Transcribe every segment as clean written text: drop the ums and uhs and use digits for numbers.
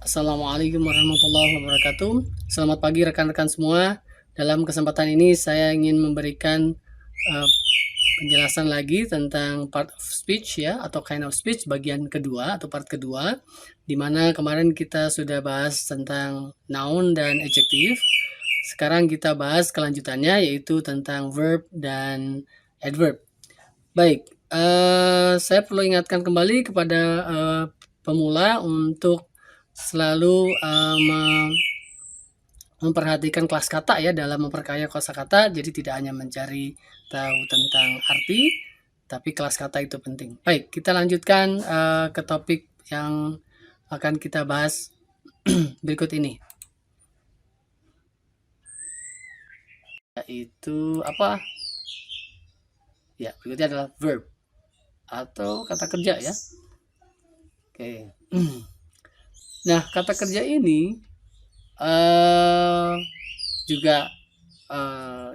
Assalamualaikum warahmatullahi wabarakatuh. Selamat pagi rekan-rekan semua. Dalam kesempatan ini saya ingin memberikan penjelasan lagi tentang part of speech ya, atau kind of speech bagian kedua atau part kedua, di mana kemarin kita sudah bahas tentang noun dan adjective. Sekarang kita bahas kelanjutannya, yaitu tentang verb dan adverb. Baik, saya perlu ingatkan kembali kepada pemula untuk selalu memperhatikan kelas kata ya dalam memperkaya kosakata. Jadi tidak hanya mencari tahu tentang arti, tapi kelas kata itu penting. Baik, kita lanjutkan ke topik yang akan kita bahas berikut ini. Yaitu apa? Ya, berikutnya adalah verb atau kata kerja ya. Oke. Nah, kata kerja ini juga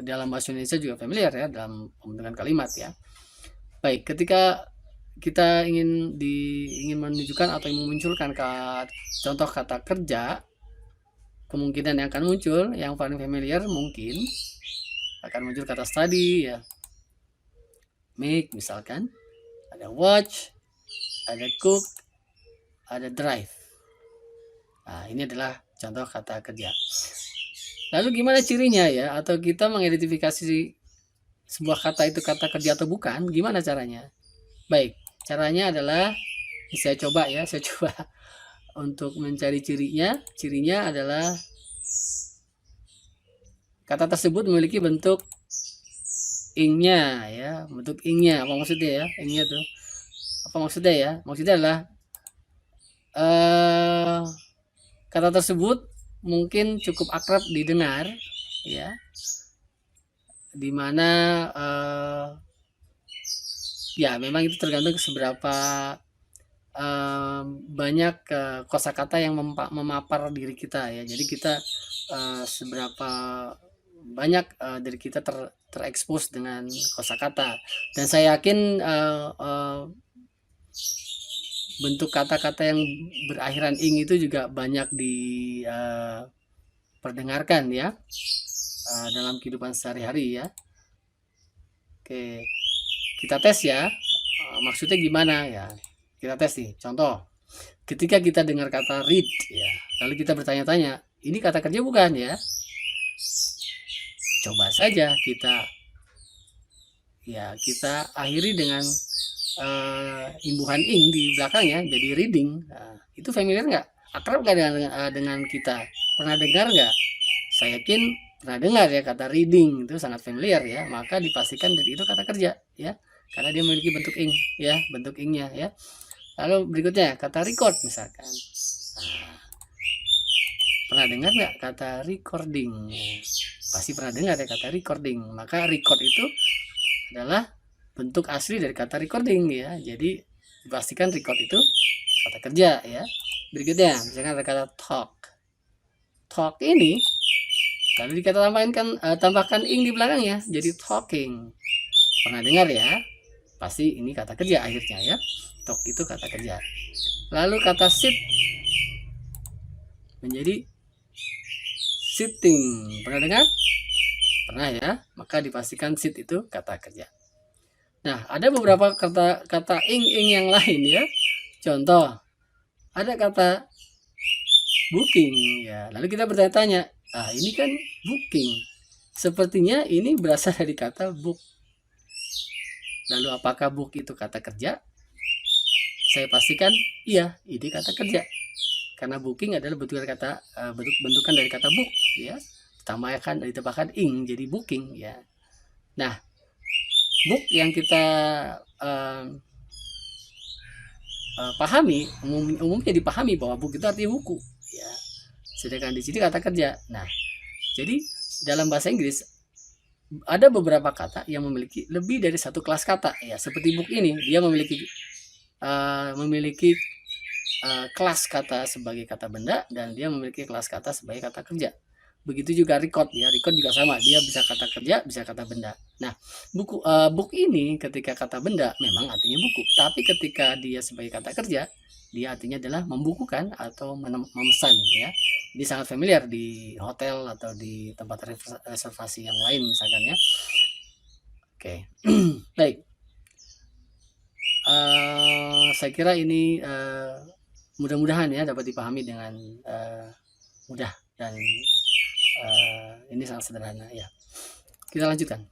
dalam bahasa Indonesia juga familiar ya dalam pembentukan kalimat ya. Baik, ketika kita ingin menunjukkan atau memunculkan contoh kata kerja, kemungkinan yang akan muncul yang paling familiar mungkin akan muncul kata study ya, make misalkan, ada watch, ada cook, ada drive. Nah, ini adalah contoh kata kerja. Lalu gimana cirinya ya, atau kita mengidentifikasi sebuah kata itu kata kerja atau bukan, gimana caranya? Baik, caranya adalah saya coba untuk mencari cirinya. Cirinya adalah kata tersebut memiliki bentuk ing-nya ya, bentuk ing-nya. Apa maksudnya ya? Ing-nya tuh apa maksudnya ya? Maksudnya adalah kata tersebut mungkin cukup akrab didengar ya, dimana ya memang itu tergantung seberapa banyak kosakata yang memapar diri kita ya. Jadi kita seberapa banyak dari kita terekspos dengan kosakata, dan saya yakin bentuk kata-kata yang berakhiran ing itu juga banyak diperdengarkan ya dalam kehidupan sehari-hari ya. Oke, kita tes ya, maksudnya gimana ya, kita tes nih. Contoh, ketika kita dengar kata read ya, lalu kita bertanya-tanya, ini kata kerja bukan ya? Coba saja kita akhiri dengan imbuhan ing di belakangnya, jadi reading. Nah, itu familiar nggak? Akrab nggak dengan kita? Pernah dengar nggak? Saya yakin pernah dengar ya kata reading, itu sangat familiar ya. Maka dipastikan dari itu kata kerja ya, karena dia memiliki bentuk ing ya, bentuk ingnya ya. Lalu berikutnya kata record misalkan. Nah, pernah dengar nggak kata recording? Pasti pernah dengar ya kata recording. Maka record itu adalah bentuk asli dari kata recording ya. Jadi dipastikan record itu kata kerja ya. Berikutnya misalkan ada kata talk. Talk ini lalu kita tambahkan ing di belakangnya, jadi talking. Pernah dengar ya? Pasti ini kata kerja akhirnya ya. Talk itu kata kerja. Lalu kata sit menjadi sitting. Pernah dengar? Pernah ya. Maka dipastikan sit itu kata kerja. Nah, ada beberapa kata ing yang lain ya. Contoh, ada kata booking ya. Lalu kita bertanya-tanya, ini kan booking. Sepertinya ini berasal dari kata book. Lalu apakah book itu kata kerja? Saya pastikan iya, ini kata kerja. Karena booking adalah bentukan dari kata book ya. Ditambahkan ing jadi booking ya. Nah, book yang kita pahami, umumnya dipahami bahwa book itu artinya buku ya. Sedangkan di sini kata kerja. Nah, jadi dalam bahasa Inggris ada beberapa kata yang memiliki lebih dari satu kelas kata ya. Seperti book ini, dia memiliki kelas kata sebagai kata benda, dan dia memiliki kelas kata sebagai kata kerja. Begitu juga record ya, record juga sama, dia bisa kata kerja, bisa kata benda. Nah, book ini ketika kata benda memang artinya buku, tapi ketika dia sebagai kata kerja, dia artinya adalah membukukan atau memesan ya. Ini sangat familiar di hotel atau di tempat reservasi yang lain misalkan ya. Oke, baik. Saya kira ini mudah-mudahan ya dapat dipahami dengan mudah dan ini sangat sederhana ya. Kita lanjutkan.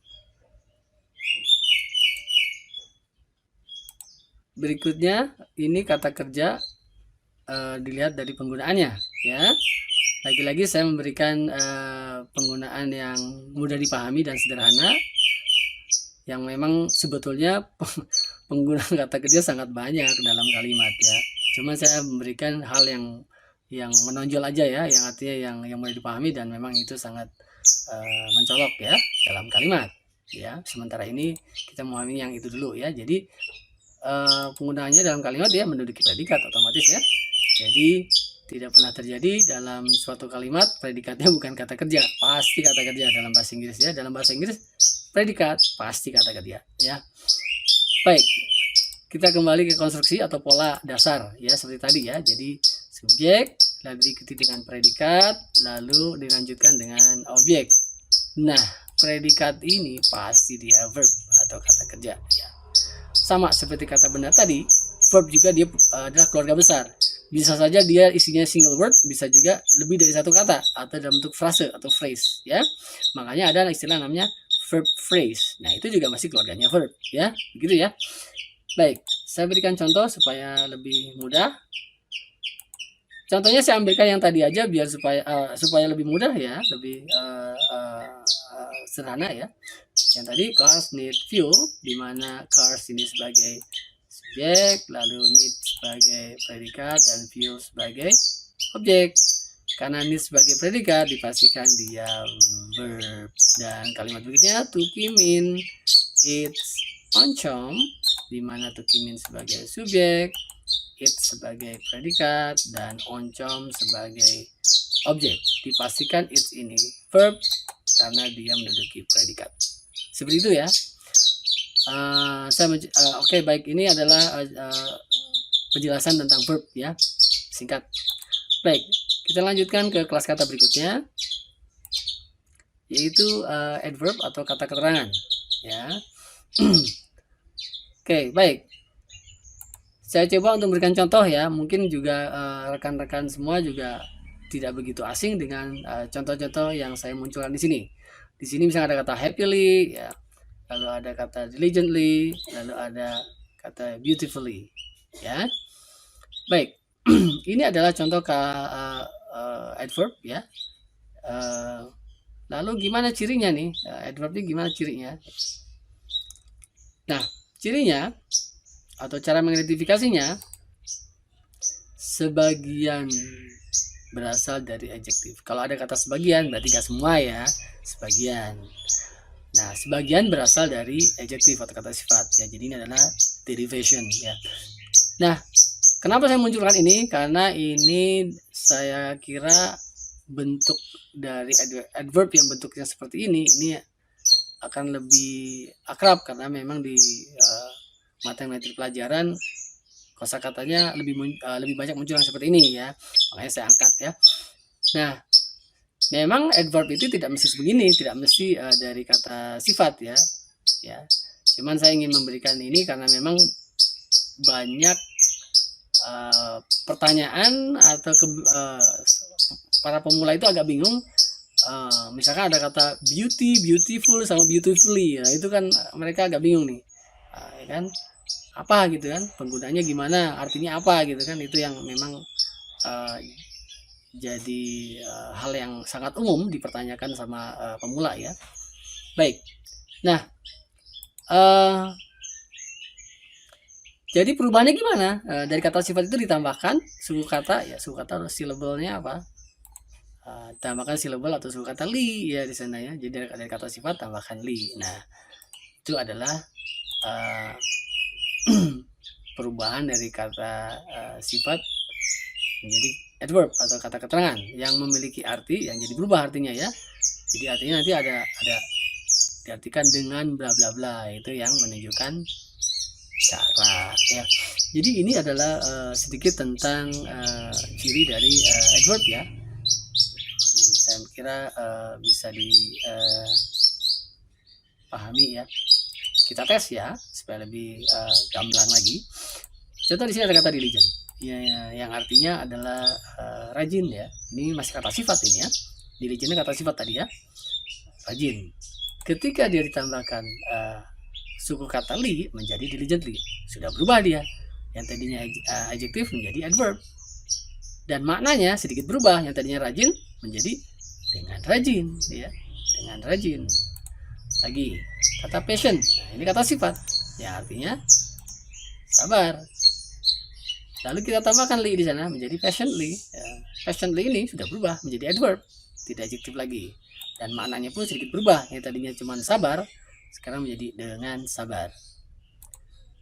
Berikutnya ini kata kerja dilihat dari penggunaannya ya. Lagi-lagi saya memberikan penggunaan yang mudah dipahami dan sederhana, yang memang sebetulnya penggunaan kata kerja sangat banyak dalam kalimat ya. Cuma saya memberikan hal yang menonjol aja ya, yang artinya yang mudah dipahami dan memang itu sangat mencolok ya dalam kalimat ya. Sementara ini kita memahami yang itu dulu ya. Jadi penggunaannya dalam kalimat ya menduduki predikat otomatis ya. Jadi tidak pernah terjadi dalam suatu kalimat predikatnya bukan kata kerja, pasti kata kerja dalam bahasa Inggris ya. Dalam bahasa Inggris predikat pasti kata kerja ya. Baik, kita kembali ke konstruksi atau pola dasar ya seperti tadi ya. Jadi subjek lalu diikuti dengan predikat lalu dilanjutkan dengan objek. Nah, predikat ini pasti dia verb atau kata kerja ya. Sama seperti kata benda tadi, verb juga dia adalah keluarga besar. Bisa saja dia isinya single word, bisa juga lebih dari satu kata atau dalam bentuk frase atau phrase ya. Makanya ada istilah namanya verb phrase. Nah, itu juga masih keluarganya verb ya. Begitu ya. Baik, saya berikan contoh supaya lebih mudah. Contohnya saya ambilkan yang tadi aja biar supaya lebih mudah ya, lebih sederhana ya. Yang tadi cars need fuel, di mana cars ini sebagai subjek, lalu need sebagai predikat dan fuel sebagai objek. Karena need sebagai predikat dipastikan dia verb. Dan kalimat berikutnya to Kimin it's oncom, di mana to Kimin sebagai subjek, it sebagai predikat dan oncom sebagai objek. Dipastikan it ini verb karena dia menduduki predikat. Seperti itu ya. Oke, baik, ini adalah penjelasan tentang verb ya, singkat. Baik, kita lanjutkan ke kelas kata berikutnya, yaitu adverb atau kata keterangan ya. Oke, baik. Saya coba untuk memberikan contoh ya, mungkin juga rekan-rekan semua juga tidak begitu asing dengan contoh-contoh yang saya munculkan di sini. Di sini misalnya ada kata happily, ya, lalu ada kata diligently, lalu ada kata beautifully, ya. Baik, ini adalah contoh adverb ya. Lalu gimana cirinya nih? Adverb ini gimana cirinya? Nah, cirinya atau cara mengidentifikasinya, sebagian berasal dari adjektif. Kalau ada kata sebagian berarti gak semua ya, sebagian. Nah, sebagian berasal dari adjektif atau kata sifat ya. Jadi ini adalah derivation ya. Nah, kenapa saya munculkan ini? Karena ini saya kira bentuk dari adverb yang bentuknya seperti ini akan lebih akrab karena memang di materi pelajaran kosakatanya lebih banyak muncul yang seperti ini ya, makanya saya angkat ya. Nah, memang adverb itu tidak mesti begini, tidak mesti dari kata sifat ya. Cuman saya ingin memberikan ini karena memang banyak pertanyaan atau para pemula itu agak bingung. Misalkan ada kata beauty, beautiful sama beautifully, ya itu kan mereka agak bingung nih, ya kan? Apa gitu kan, penggunaannya gimana, artinya apa gitu kan, itu yang memang jadi hal yang sangat umum dipertanyakan sama pemula ya. Baik, nah jadi perubahannya gimana? Dari kata sifat itu ditambahkan suku kata ya, suku kata syllable-nya apa? Tambahkan syllable atau suku kata li ya di sana ya. Jadi dari kata sifat tambahkan li. Nah, itu adalah perubahan dari kata sifat menjadi adverb atau kata keterangan yang memiliki arti yang jadi berubah artinya ya. Jadi artinya nanti ada diartikan dengan bla bla bla, itu yang menunjukkan cara ya. Jadi ini adalah sedikit tentang ciri dari adverb ya. Saya kira bisa dipahami ya. Kita tes ya supaya lebih gamblang lagi. Contoh di sini ada kata diligent ya, yang artinya adalah rajin ya. Ini masih kata sifat ini ya. Diligentnya kata sifat tadi ya, rajin. Ketika dia ditambahkan suku kata li menjadi diligently, sudah berubah dia. Yang tadinya adjektif menjadi adverb. Dan maknanya sedikit berubah, yang tadinya rajin menjadi dengan rajin ya, dengan rajin. Lagi kata patient, nah, ini kata sifat ya, artinya sabar. Lalu kita tambahkan li di sana menjadi patiently ya. Patiently ini sudah berubah menjadi adverb, tidak adjektif lagi, dan maknanya pun sedikit berubah, yang tadinya cuma sabar sekarang menjadi dengan sabar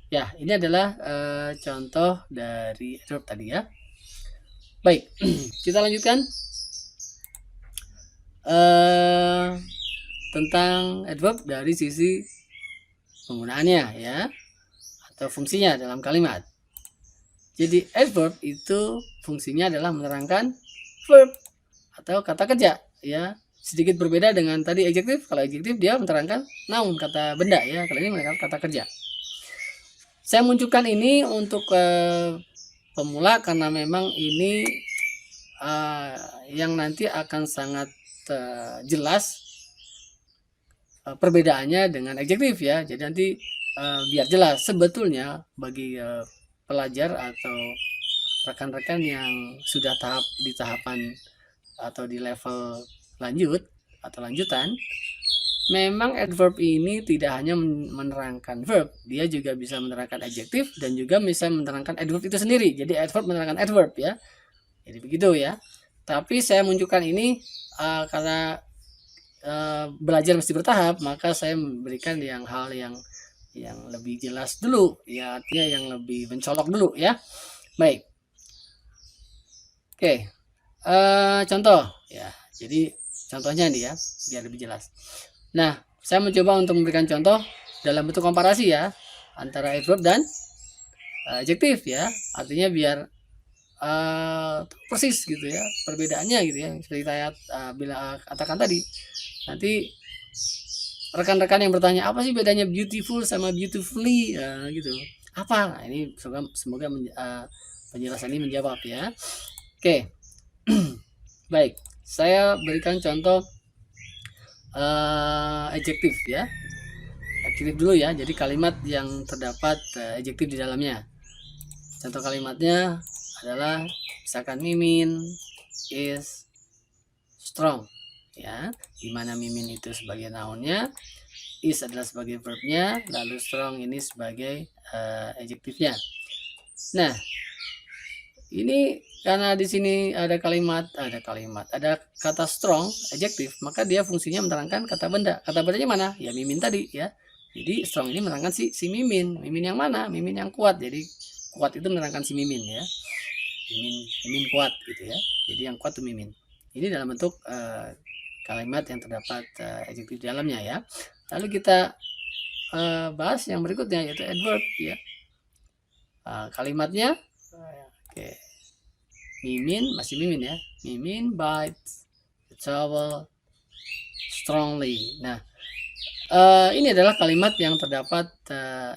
ya. Ini adalah contoh dari adverb tadi ya. Baik, kita lanjutkan tentang adverb dari sisi penggunaannya ya, atau fungsinya dalam kalimat. Jadi adverb itu fungsinya adalah menerangkan verb atau kata kerja ya. Sedikit berbeda dengan tadi adjektif. Kalau adjektif dia menerangkan noun, kata benda ya. Kalau ini menerangkan kata kerja. Saya munculkan ini untuk pemula karena memang ini yang nanti akan sangat jelas perbedaannya dengan adjektif ya. Jadi nanti biar jelas sebetulnya bagi pelajar atau rekan-rekan yang sudah di tahapan atau di level lanjut atau lanjutan, memang adverb ini tidak hanya menerangkan verb, dia juga bisa menerangkan adjektif dan juga bisa menerangkan adverb itu sendiri. Jadi adverb menerangkan adverb ya. Jadi begitu ya. Tapi saya munculkan ini karena belajar mesti bertahap, maka saya memberikan hal yang lebih jelas dulu ya, artinya yang lebih mencolok dulu ya. Baik. Oke. Contoh ya. Jadi contohnya nih ya, biar lebih jelas. Nah, saya mencoba untuk memberikan contoh dalam bentuk komparasi ya, antara adverb dan adjektif ya. Artinya biar persis gitu ya, perbedaannya gitu ya. Seperti saya bila katakan tadi. Nanti rekan-rekan yang bertanya, apa sih bedanya beautiful sama beautifully gitu. Apa? Nah, ini semoga penjelasan ini menjawab ya. Oke. Baik. Saya berikan contoh adjektif ya. Adjektif dulu ya. Jadi kalimat yang terdapat adjektif di dalamnya. Contoh kalimatnya adalah misalkan Mimin is strong ya. Dimana Mimin itu sebagai nounnya, is adalah sebagai verbnya, lalu strong ini sebagai adjektifnya. Nah, ini karena di sini ada kata strong adjektif, maka dia fungsinya menerangkan kata benda. Kata bendanya mana? Ya Mimin tadi ya. Jadi strong ini menerangkan si Mimin. Mimin yang mana? Mimin yang kuat. Jadi kuat itu menerangkan si Mimin ya. Mimin kuat gitu ya. Jadi yang kuat itu Mimin. Ini dalam bentuk kalimat yang terdapat adjektif di dalamnya ya. Lalu kita bahas yang berikutnya, yaitu adverb ya. Kalimatnya oke. Mimin, masih Mimin ya. Mimin bites the towel strongly. Nah, ini adalah kalimat yang terdapat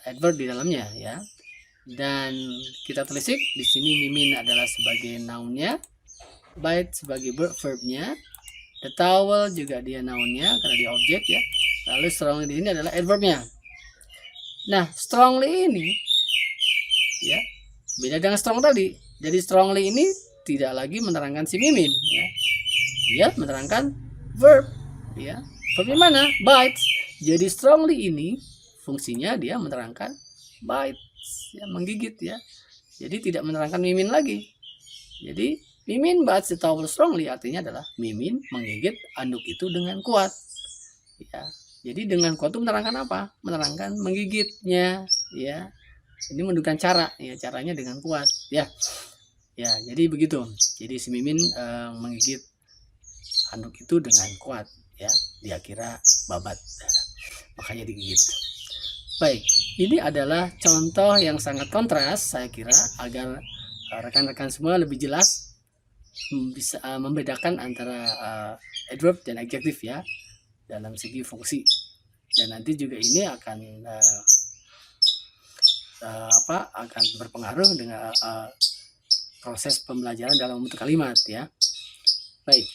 adverb di dalamnya ya. Dan kita telisik di sini Mimin adalah sebagai nounnya, bite sebagai verbnya, the towel juga dia nounnya karena dia objek ya. Lalu strongly ini adalah adverbnya. Nah, strongly ini ya beda dengan strong tadi. Jadi strongly ini tidak lagi menerangkan si Mimin ya. Dia menerangkan verb ya. Verbnya mana? Bites. Jadi strongly ini fungsinya dia menerangkan bites ya, menggigit ya. Jadi tidak menerangkan Mimin lagi. Jadi Mimin bites the towel strongly artinya adalah Mimin menggigit anduk itu dengan kuat. Ya. Jadi dengan kuat itu menerangkan apa? Menerangkan menggigitnya ya. Ini menunjukkan cara ya, caranya dengan kuat ya. Ya, jadi begitu. Jadi si Mimin menggigit handuk itu dengan kuat, ya. Dia kira babat, makanya digigit. Baik, ini adalah contoh yang sangat kontras, saya kira, agar rekan-rekan semua lebih jelas bisa membedakan antara adverb dan adjektif ya dalam segi fungsi. Dan nanti juga ini akan akan berpengaruh dengan proses pembelajaran dalam bentuk kalimat ya. Baik.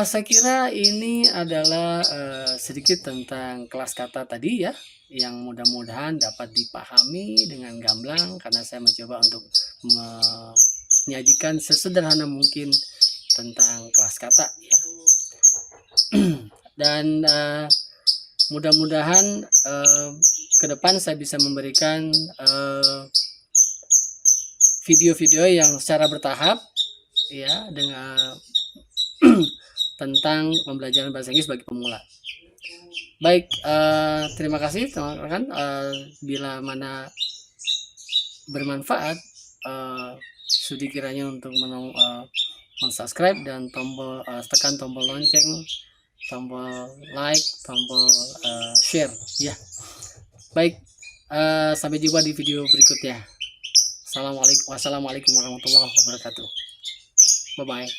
Saya kira ini adalah sedikit tentang kelas kata tadi ya, yang mudah-mudahan dapat dipahami dengan gamblang karena saya mencoba untuk menyajikan sesederhana mungkin tentang kelas kata ya. Dan mudah-mudahan ke depan saya bisa memberikan video-video yang secara bertahap ya dengan tentang pembelajaran bahasa Inggris bagi pemula. Baik, terima kasih teman-teman. Bila mana bermanfaat, sudi kiranya untuk subscribe dan tekan tombol lonceng, tombol like, tombol share ya. Baik, sampai jumpa di video berikutnya. Wassalamualaikum warahmatullahi wabarakatuh. Bye bye.